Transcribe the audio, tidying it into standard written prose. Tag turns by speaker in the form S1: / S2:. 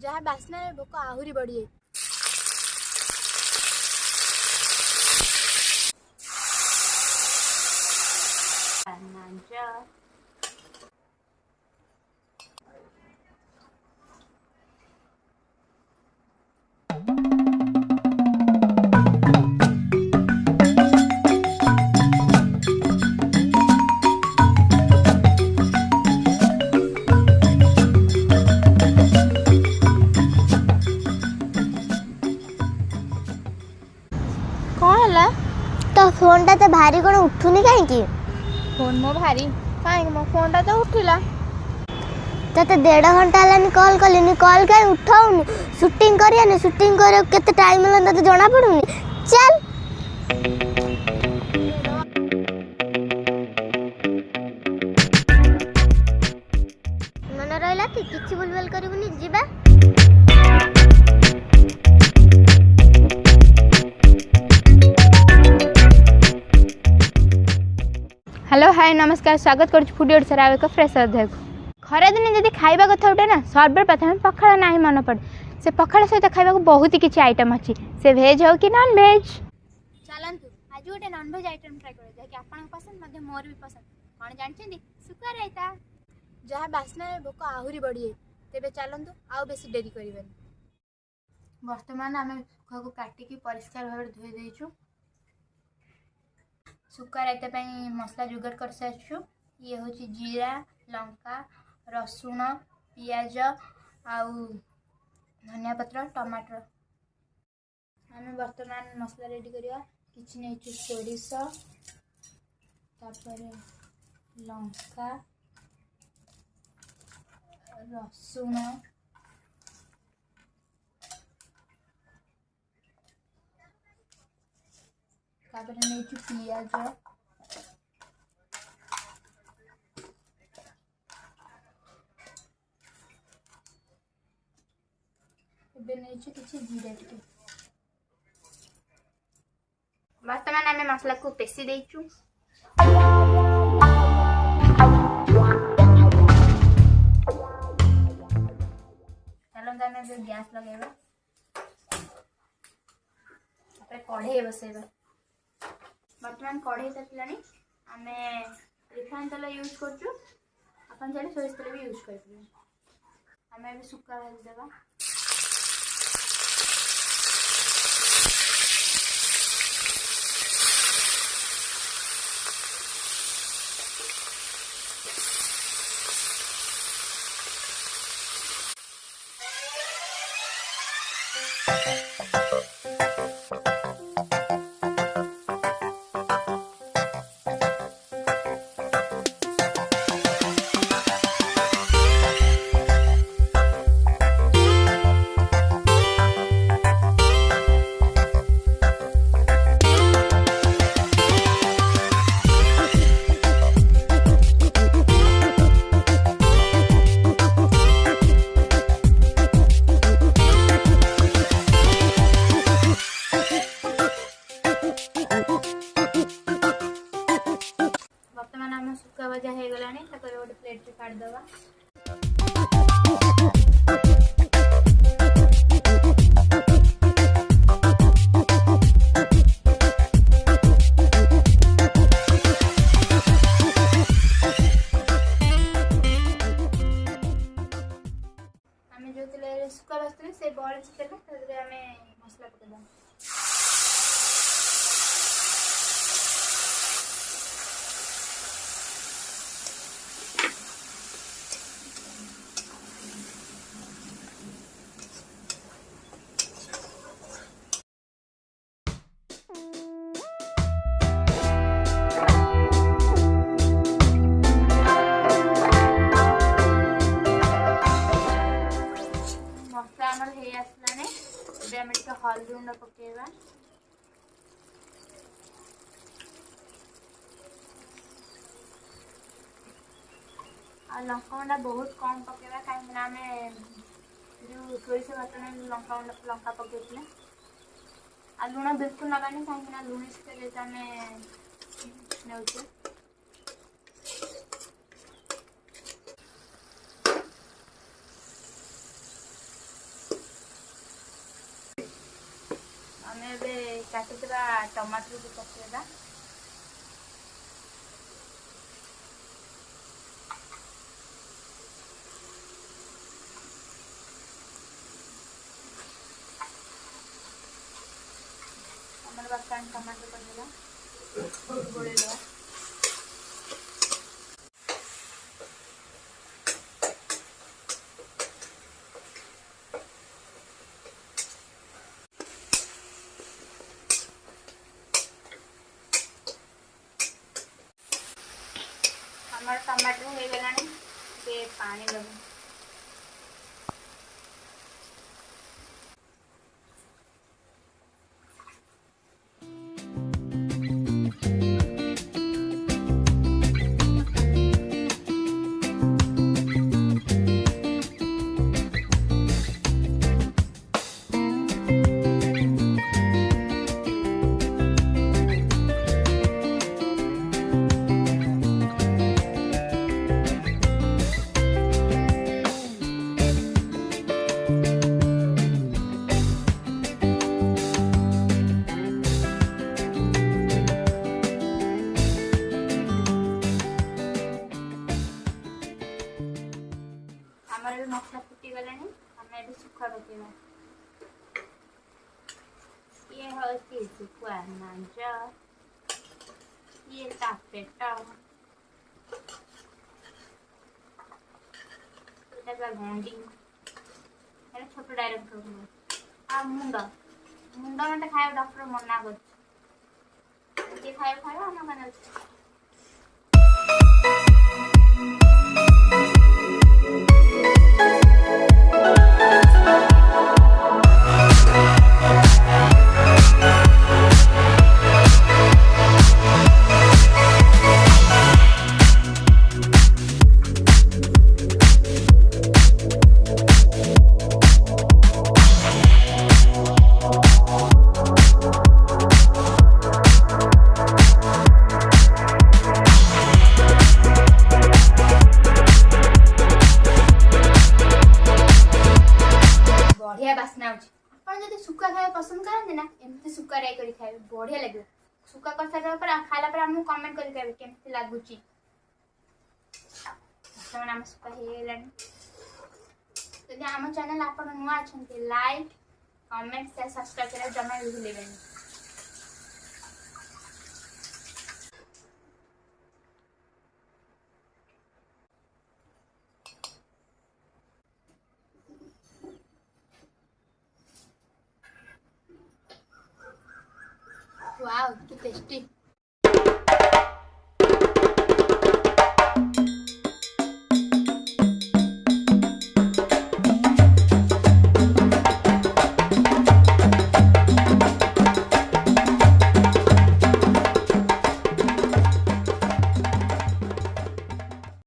S1: जहाँ बास्ना भोक आहुरी बढ़ी कौन है
S2: तो फोन टा तो भारी कौन उठुनी कहीं
S1: फोन मो भारी कहीं मो फोन टा तो उठिला
S2: तो 1.5 घंटा है कॉल कलिनी कॉल कहीं उठाऊनी शूटिंग करियानी शूटिंग कर केते टाइम मिलन तो जना पड़ुनी चल मन रहला कि किछि बुलबुल करबुनी जिबा
S1: हेलो हाय नमस्कार स्वागत कर फूडी ओडिशा एक फ्रेश अध्याय खरा दिन जब खाइबा कथा उठे ना सर्वप्रथम पखाड़ ना ही मन पड़े से पखाड़ सहित खाइबा बहुत किसी आइटम अच्छी से भेज हो कि नॉन भेज चलतु आज गोटे नॉन भेज आइटम ट्राई कर जहाँकि आपन पसंद मध्य मोर भी पसंद कौन जानते सुखा रायता जहाँ बास्ना भोक आहुरी बढ़ी तेरे चलतु आउ बेसी डेरी कर बर्तमान आम सुखा को काटिकी परिष्कार भाव धोई देचु सुखा रायता मसला जोगाड़ कर सारी ये हूँ जीरा लंका रसुण पियाज आउ धनिया पत्र टमाटर आम बर्तमान मसला रेडी करवा कि नहीं सोरिष तापर लंका रसुण तापर नहीं पियाज किसी जीरा टे बर्तमान आम मसला को पेसी देचु चलते आम गैस लगेगा कढ़ई बसैबा बर्तमान कढ़ई तातिलानी आम रिफाइन तेल यूज करचु अपन चाहिए सोरिष तेल भी यूज कर आम ए सुखा भाजीदेवा सुखा भजा हो गला गोटे प्लेट काढ़ीदवा आम जो सुखा भाजते से बल तेल आम मसला पकईदा हल्दी गुंड पकेवा आ लंका गुंडा बहुत कम पकेवा कहीं आम जो सोरिष भात में लंका पकईले आ लुण बिल्कुल नगानी कहीं लुणी तेल आम नौचे आमे बे काटिथबा टमाटर को पकेबा। हमारे बक्कान टमाटर पड़ेगा गोले लो। हमारे टमाटर हो गलानी से पानी लगे। हमारे भी मसला फुटी गलानी हमें भी सुखा पकेबा। ये हल्दी सुखा नांज ये टापेटा এটা ভেন্ডি এটা ছোট ডাইরেক্ট করব আর মুন্ড মুন্ড মানে খায় ডক্টর মনা করছে যে খায় খায় আমার মানে बढ़िया बास्ना होची। अपन जदी सुक्का खाए पसंद करते ना एमती सुक्का राई करी खाए बढ़िया लगे। सुक्का कर सारा पर खाला पर हमहु कमेंट करी कहबे केमती लागुची। तमन हम सुक्का हे गेलानी जदी हम चैनल आपन नुआ अछंती लाइक कमेंट शेयर सब्सक्राइब करे जमा भी भूलेबेनी। वाओ, कि टेस्टी।